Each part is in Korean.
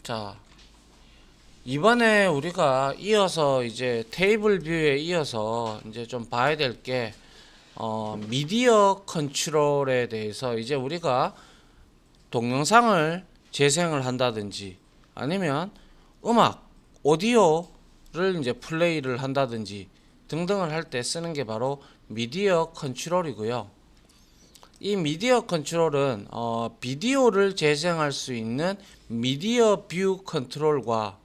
자, 이번에 우리가 이어서 이제 테이블 뷰에 이어서 이제 좀 봐야 될 게 미디어 컨트롤에 대해서 이제 우리가 동영상을 재생을 한다든지 아니면 음악, 오디오를 이제 플레이를 한다든지 등등을 할 때 쓰는 게 바로 미디어 컨트롤이고요. 이 미디어 컨트롤은 비디오를 재생할 수 있는 미디어 뷰 컨트롤과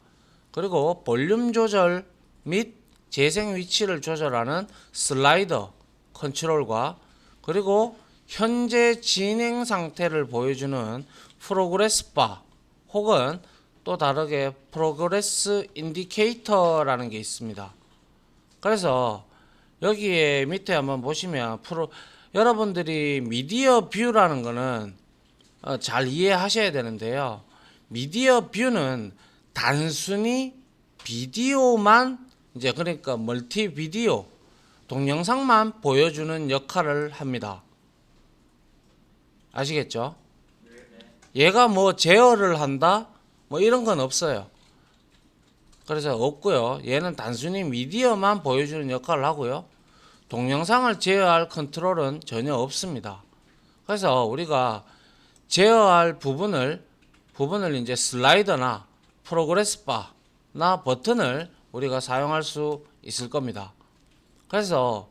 그리고 볼륨 조절 및 재생 위치를 조절하는 슬라이더 컨트롤과 그리고 현재 진행 상태를 보여주는 프로그레스 바 혹은 또 다르게 프로그레스 인디케이터라는 게 있습니다. 그래서 여기에 밑에 한번 보시면 여러분들이 미디어 뷰라는 거는 잘 이해하셔야 되는데요. 미디어 뷰는 단순히 비디오만 이제 그러니까 멀티 비디오 동영상만 보여주는 역할을 합니다. 아시겠죠? 얘가 뭐 제어를 한다 뭐 이런 건 없어요. 그래서 없고요. 얘는 단순히 미디어만 보여주는 역할을 하고요. 동영상을 제어할 컨트롤은 전혀 없습니다. 그래서 우리가 제어할 부분을 이제 슬라이더나 프로그레스 바나 버튼을 우리가 사용할 수 있을 겁니다. 그래서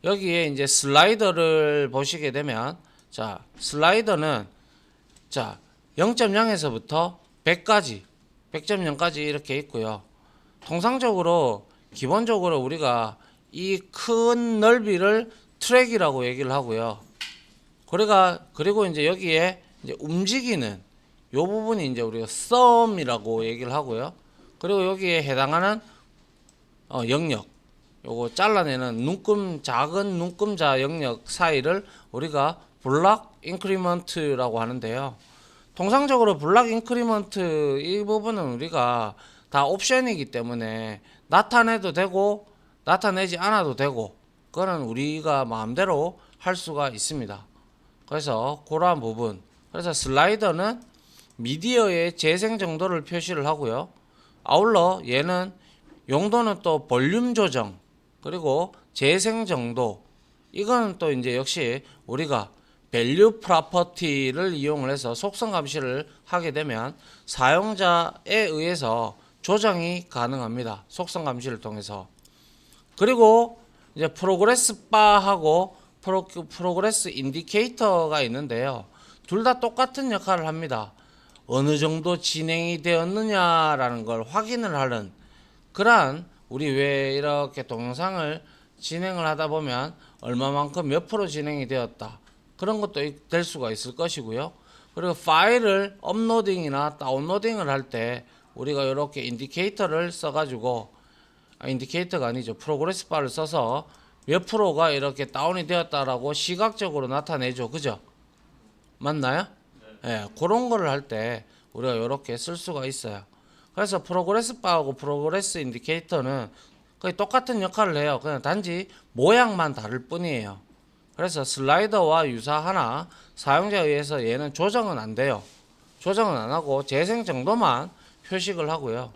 여기에 이제 슬라이더를 보시게 되면 자, 슬라이더는 자, 0.0에서부터 100까지 100.0까지 이렇게 있고요. 통상적으로 기본적으로 우리가 이 큰 넓이를 트랙이라고 얘기를 하고요. 그리고 이제 여기에 이제 움직이는 요 부분이 이제 우리가 썸이라고 얘기를 하고요. 그리고 여기에 해당하는 영역, 요거 잘라내는 작은 눈금자 영역 사이를 우리가 블락 인크리먼트라고 하는데요. 통상적으로 블락 인크리먼트 이 부분은 우리가 다 옵션이기 때문에 나타내도 되고 나타내지 않아도 되고 그거는 우리가 마음대로 할 수가 있습니다. 그래서 그러한 부분, 그래서 슬라이더는 미디어의 재생 정도를 표시를 하고요. 아울러 얘는 용도는 또 볼륨 조정 그리고 재생 정도, 이거는 또 이제 역시 우리가 밸류 프로퍼티를 이용을 해서 속성 감시를 하게 되면 사용자에 의해서 조정이 가능합니다. 속성 감시를 통해서. 그리고 이제 프로그레스 바하고 프로그레스 인디케이터가 있는데요. 둘 다 똑같은 역할을 합니다. 어느 정도 진행이 되었느냐라는 걸 확인을 하는 그러한, 우리 왜 이렇게 동영상을 진행을 하다 보면 얼마만큼 몇 프로 진행이 되었다 그런 것도 될 수가 있을 것이고요. 그리고 파일을 업로딩이나 다운로딩을 할 때 우리가 이렇게 인디케이터를 써가지고, 인디케이터가 아니죠, 프로그레스 바를 써서 몇 프로가 이렇게 다운이 되었다라고 시각적으로 나타내죠. 그죠? 맞나요? 예, 그런 거를 할 때 우리가 이렇게 쓸 수가 있어요. 그래서 프로그레스 바하고 프로그레스 인디케이터는 거의 똑같은 역할을 해요. 그냥 단지 모양만 다를 뿐이에요. 그래서 슬라이더와 유사하나 사용자에 의해서 얘는 조정은 안 돼요. 조정은 안 하고 재생 정도만 표식을 하고요.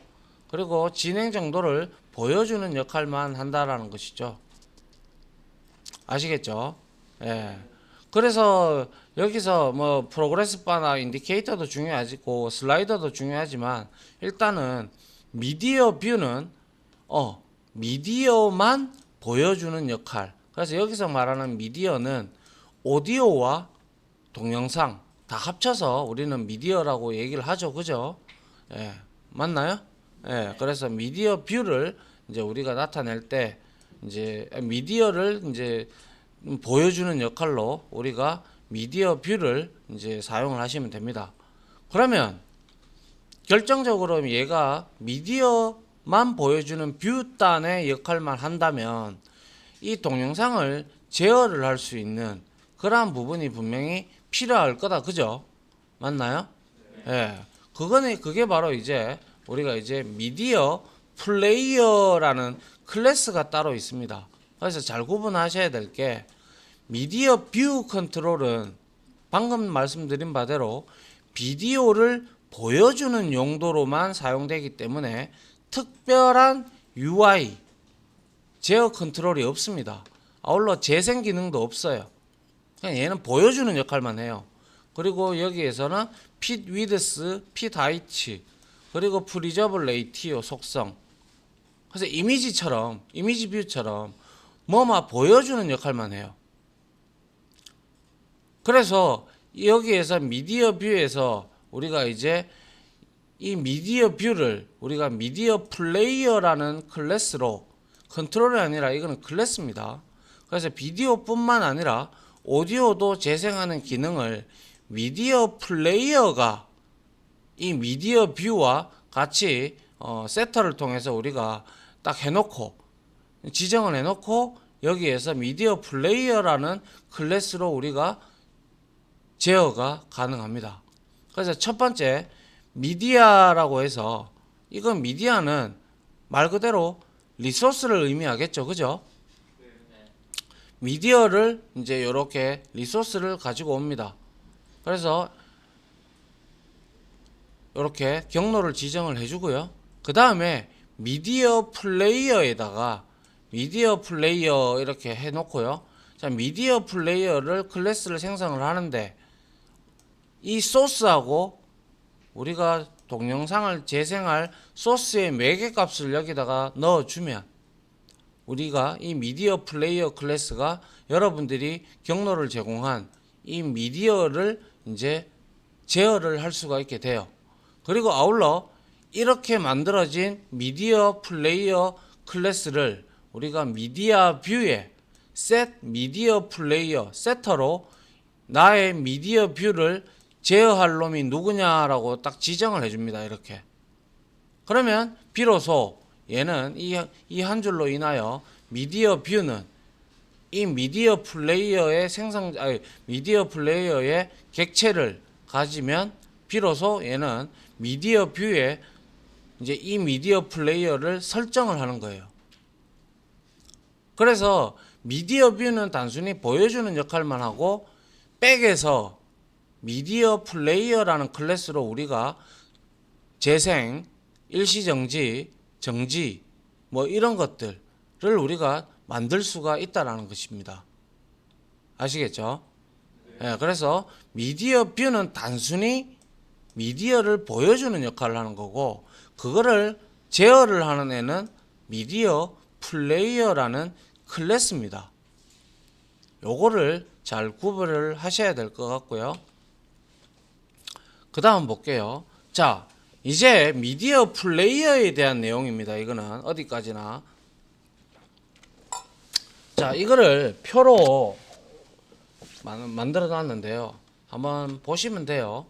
그리고 진행 정도를 보여주는 역할만 한다라는 것이죠. 아시겠죠? 예. 그래서 여기서 뭐 프로그레스 바나 인디케이터도 중요하고 슬라이더도 중요하지만 일단은 미디어 뷰는 미디어만 보여주는 역할. 그래서 여기서 말하는 미디어는 오디오와 동영상 다 합쳐서 우리는 미디어라고 얘기를 하죠. 그죠? 예. 맞나요? 예. 그래서 미디어 뷰를 이제 우리가 나타낼 때 이제 미디어를 이제 보여주는 역할로 우리가 미디어 뷰를 이제 사용을 하시면 됩니다. 그러면 결정적으로 얘가 미디어만 보여주는 뷰 단의 역할만 한다면 이 동영상을 제어를 할 수 있는 그러한 부분이 분명히 필요할 거다. 그죠? 맞나요? 예. 그게 바로 이제 우리가 이제 미디어 플레이어라는 클래스가 따로 있습니다. 그래서 잘 구분하셔야 될 게, 미디어 뷰 컨트롤은 방금 말씀드린 바대로 비디오를 보여주는 용도로만 사용되기 때문에 특별한 UI 제어 컨트롤이 없습니다. 아울러 재생 기능도 없어요. 그냥 얘는 보여주는 역할만 해요. 그리고 여기에서는 fit width, fit height, 그리고 preserve ratio 속성. 그래서 이미지처럼, 이미지 뷰처럼 뭐만 보여주는 역할만 해요. 그래서 여기에서 미디어 뷰에서 우리가 이제 이 미디어 뷰를 우리가 미디어 플레이어라는 클래스로, 컨트롤이 아니라 이거는 클래스입니다. 그래서 비디오뿐만 아니라 오디오도 재생하는 기능을 미디어 플레이어가 이 미디어 뷰와 같이 세터를 통해서 우리가 딱 해놓고 지정을 해놓고 여기에서 미디어 플레이어라는 클래스로 우리가 제어가 가능합니다. 그래서 첫 번째 미디어라고 해서, 이건 미디어는 말 그대로 리소스를 의미하겠죠, 그죠? 미디어를 이제 이렇게 리소스를 가지고 옵니다. 그래서 이렇게 경로를 지정을 해주고요. 그 다음에 미디어 플레이어에다가 미디어 플레이어 이렇게 해놓고요. 자, 미디어 플레이어를 클래스를 생성을 하는데 이 소스하고 우리가 동영상을 재생할 소스의 매개값을 여기다가 넣어주면 우리가 이 미디어 플레이어 클래스가 여러분들이 경로를 제공한 이 미디어를 이제 제어를 할 수가 있게 돼요. 그리고 아울러 이렇게 만들어진 미디어 플레이어 클래스를 우리가 미디어 뷰에 set 미디어 플레이어 세터로 나의 미디어 뷰를 제어할 놈이 누구냐라고 딱 지정을 해줍니다. 이렇게. 그러면 비로소 얘는 이 한 줄로 인하여 미디어 뷰는 이 미디어 플레이어의 미디어 플레이어의 객체를 가지면 비로소 얘는 미디어 뷰에 이제 이 미디어 플레이어를 설정을 하는 거예요. 그래서 미디어 뷰는 단순히 보여주는 역할만 하고 백에서 미디어 플레이어라는 클래스로 우리가 재생, 일시정지, 정지 뭐 이런 것들을 우리가 만들 수가 있다라는 것입니다. 아시겠죠? 네, 그래서 미디어 뷰는 단순히 미디어를 보여주는 역할을 하는 거고, 그거를 제어를 하는 애는 미디어 플레이어라는 클래스입니다. 요거를 잘 구별을 하셔야 될 것 같고요. 그 다음 볼게요. 자, 이제 미디어 플레이어에 대한 내용입니다. 이거는 어디까지나. 자, 이거를 표로 만들어 놨는데요. 한번 보시면 돼요.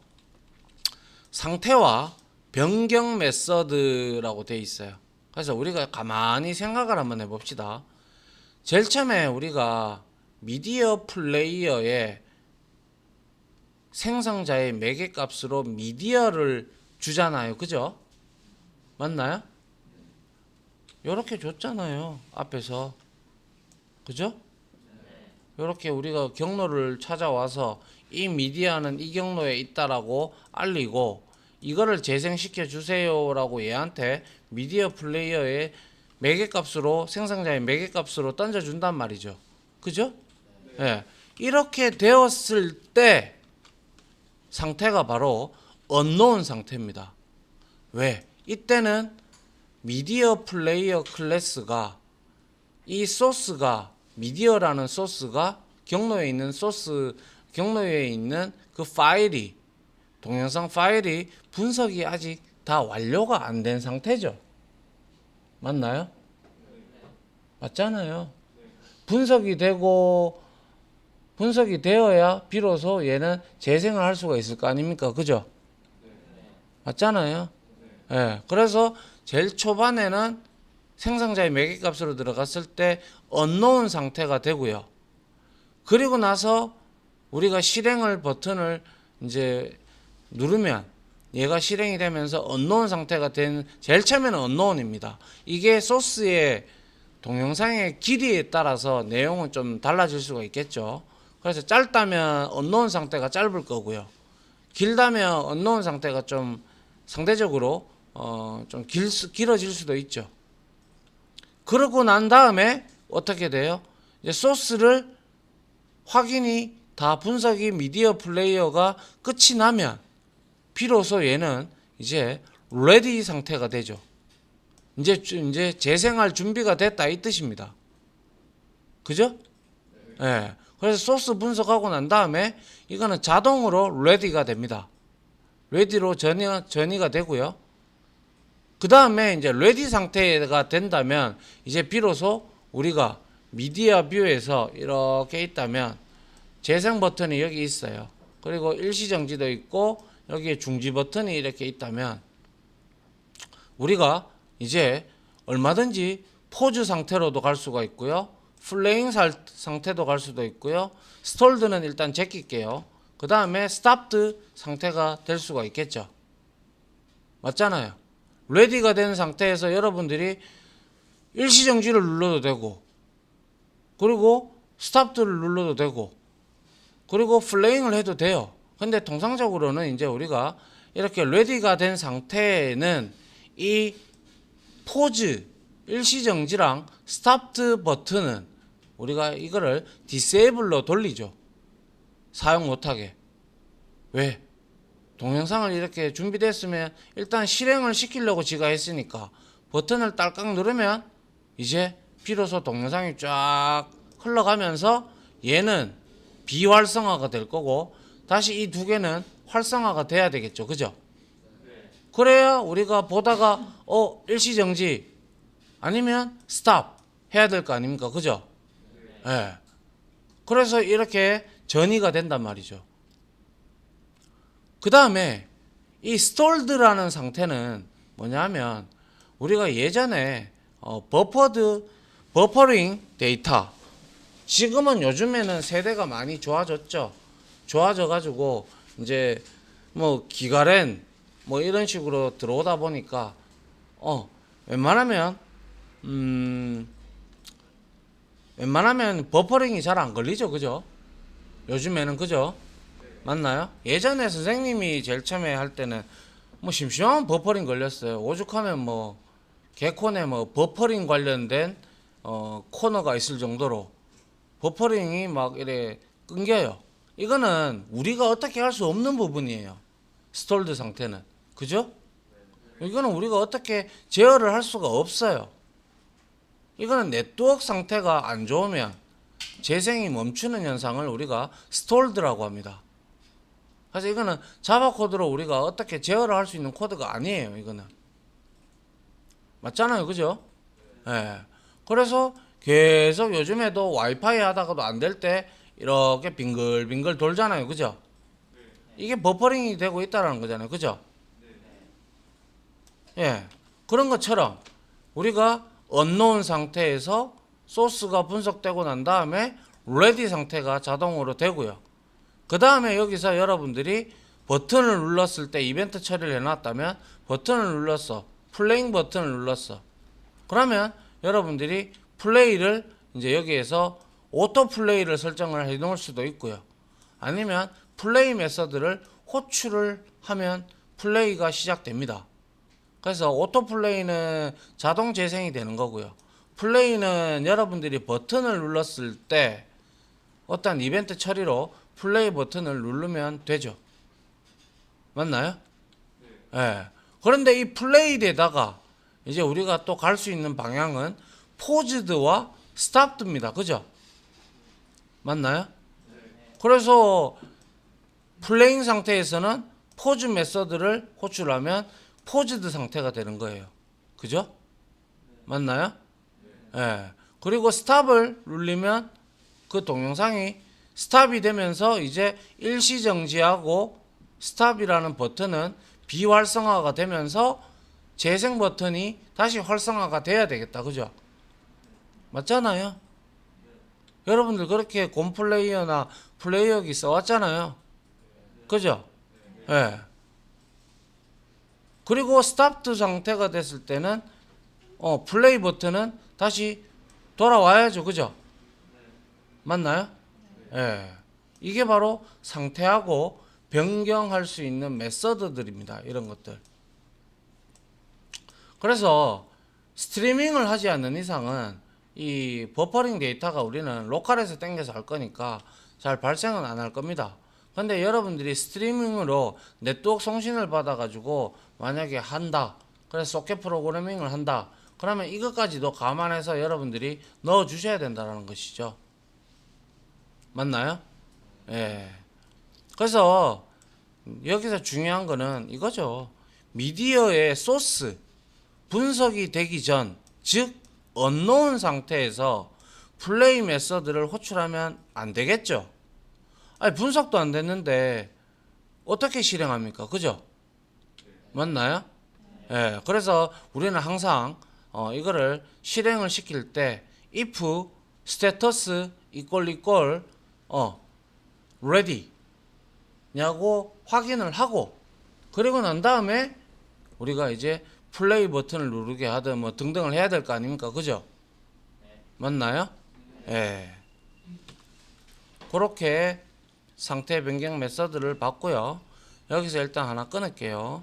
상태와 변경 메서드라고 되어 있어요. 그래서 우리가 가만히 생각을 한번 해봅시다. 제일 처음에 우리가 미디어 플레이어에 생성자의 매개값으로 미디어를 주잖아요. 그죠? 맞나요? 요렇게 줬잖아요. 앞에서. 그죠? 요렇게 우리가 경로를 찾아와서 이 미디어는 이 경로에 있다라고 알리고 이거를 재생시켜 주세요라고 얘한테 미디어 플레이어의 매개값으로, 생성자의 매개값으로 던져준단 말이죠. 그죠? 네. 이렇게 되었을 때 상태가 바로 unknown 상태입니다. 왜? 이때는 미디어 플레이어 클래스가 이 소스가 미디어라는 소스가 경로에 있는 그 파일이, 동영상 파일이 분석이 아직 다 완료가 안 된 상태죠. 맞나요? 맞잖아요. 분석이 되어야 비로소 얘는 재생을 할 수가 있을 거 아닙니까? 그죠? 맞잖아요. 예. 네. 그래서 제일 초반에는 생성자의 매개값으로 들어갔을 때 unknown 상태가 되고요. 그리고 나서 우리가 실행을 버튼을 이제 누르면 얘가 실행이 되면서 unknown 상태가 된, 제일 처음에는 unknown입니다. 이게 소스의 동영상의 길이에 따라서 내용은 좀 달라질 수가 있겠죠. 그래서 짧다면 unknown 상태가 짧을 거고요. 길다면 unknown 상태가 좀 상대적으로 좀 길어질 수도 있죠. 그러고 난 다음에 어떻게 돼요? 이제 소스를 확인이 다 분석이 미디어 플레이어가 끝이 나면 비로소 얘는 이제 레디 상태가 되죠. 이제 재생할 준비가 됐다 이 뜻입니다. 그죠? 예. 네. 그래서 소스 분석하고 난 다음에 이거는 자동으로 레디가 됩니다. 레디로 전이가 되고요. 그 다음에 이제 레디 상태가 된다면 이제 비로소 우리가 미디어 뷰에서 이렇게 있다면 재생 버튼이 여기 있어요. 그리고 일시정지도 있고 여기에 중지 버튼이 이렇게 있다면 우리가 이제 얼마든지 포즈 상태로도 갈 수가 있고요. 플레잉 상태도 갈 수도 있고요. 스톨드는 일단 제낄게요. 그 다음에 스탑드 상태가 될 수가 있겠죠. 맞잖아요. 레디가 된 상태에서 여러분들이 일시정지를 눌러도 되고 그리고 스탑드를 눌러도 되고 그리고 플레잉을 해도 돼요. 근데 통상적으로는 이제 우리가 이렇게 레디가 된 상태에는 이 포즈 일시정지랑 스탑드 버튼은 우리가 이거를 디세이블로 돌리죠. 사용 못하게. 왜? 동영상을 이렇게 준비됐으면 일단 실행을 시키려고 지가 했으니까 버튼을 딸깍 누르면 이제 비로소 동영상이 쫙 흘러가면서 얘는 비활성화가 될 거고 다시 이 두 개는 활성화가 돼야 되겠죠. 그죠? 그래야 우리가 보다가 일시정지 아니면 스탑 해야 될 거 아닙니까? 그죠? 예. 네. 그래서 이렇게 전이가 된단 말이죠. 그 다음에 이 스톨드라는 상태는 뭐냐면 우리가 예전에 버퍼링 데이터 지금은 요즘에는 세대가 많이 좋아졌죠. 좋아져 가지고 이제 뭐 기가랜 뭐 이런 식으로 들어오다 보니까 웬만하면 버퍼링이 잘 안 걸리죠. 그죠? 요즘에는 그죠? 맞나요? 예전에 선생님이 제일 처음에 할 때는 뭐 심심하면 버퍼링 걸렸어요. 오죽하면 뭐 개콘에 뭐 버퍼링 관련된 코너가 있을 정도로 버퍼링이 막 이래 끊겨요. 이거는 우리가 어떻게 할 수 없는 부분이에요. 스톨드 상태는. 그죠? 이거는 우리가 어떻게 제어를 할 수가 없어요. 이거는 네트워크 상태가 안 좋으면 재생이 멈추는 현상을 우리가 스톨드라고 합니다. 그래서 이거는 자바 코드로 우리가 어떻게 제어를 할 수 있는 코드가 아니에요. 이거는. 맞잖아요. 그죠? 예. 네. 그래서 계속 요즘에도 와이파이 하다가도 안 될 때 이렇게 빙글빙글 돌잖아요. 그죠? 이게 버퍼링이 되고 있다는 거잖아요. 그죠? 예. 그런 것처럼 우리가 언노운 상태에서 소스가 분석되고 난 다음에 레디 상태가 자동으로 되고요. 그 다음에 여기서 여러분들이 버튼을 눌렀을 때 이벤트 처리를 해놨다면 버튼을 눌렀어. 플레잉 버튼을 눌렀어. 그러면 여러분들이 플레이를 이제 여기에서 오토 플레이를 설정을 해 놓을 수도 있고요. 아니면 플레이 메서드를 호출을 하면 플레이가 시작됩니다. 그래서 오토 플레이는 자동 재생이 되는 거고요. 플레이는 여러분들이 버튼을 눌렀을 때 어떤 이벤트 처리로 플레이 버튼을 누르면 되죠. 맞나요? 네. 그런데 이 플레이에다가 이제 우리가 또 갈 수 있는 방향은 포즈드와 스탑드입니다. 그죠? 맞나요? 그래서 플레잉 상태에서는 포즈 메서드를 호출하면 포즈드 상태가 되는 거예요. 그죠? 맞나요? 네. 그리고 스탑을 누르면 그 동영상이 스탑이 되면서 이제 일시정지하고 스탑이라는 버튼은 비활성화가 되면서 재생 버튼이 다시 활성화가 돼야 되겠다. 그죠? 맞잖아요? 여러분들 그렇게 곰플레이어나 플레이어기 써왔잖아요. 그죠? 예. 네. 그리고 스탑드 상태가 됐을 때는 플레이 버튼은 다시 돌아와야죠. 그죠? 맞나요? 예. 네. 이게 바로 상태하고 변경할 수 있는 메서드들입니다. 이런 것들. 그래서 스트리밍을 하지 않는 이상은 이 버퍼링 데이터가 우리는 로컬에서 땡겨서 할 거니까 잘 발생은 안 할 겁니다. 근데 여러분들이 스트리밍으로 네트워크 송신을 받아가지고 만약에 한다. 그래서 소켓 프로그래밍을 한다. 그러면 이것까지도 감안해서 여러분들이 넣어 주셔야 된다는 것이죠. 맞나요? 예. 그래서 여기서 중요한 거는 이거죠. 미디어의 소스, 분석이 되기 전, 즉 언노운 상태에서 플레이 메서드를 호출하면 안 되겠죠. 아니 분석도 안 됐는데 어떻게 실행합니까? 그죠? 맞나요? 예. 그래서 우리는 항상 이거를 실행을 시킬 때 if status equal ready 냐고 확인을 하고 그리고 난 다음에 우리가 이제 플레이 버튼을 누르게 하든 뭐 등등을 해야 될 거 아닙니까? 그죠? 맞나요? 예. 그렇게 상태 변경 메서드를 봤고요. 여기서 일단 하나 끊을게요.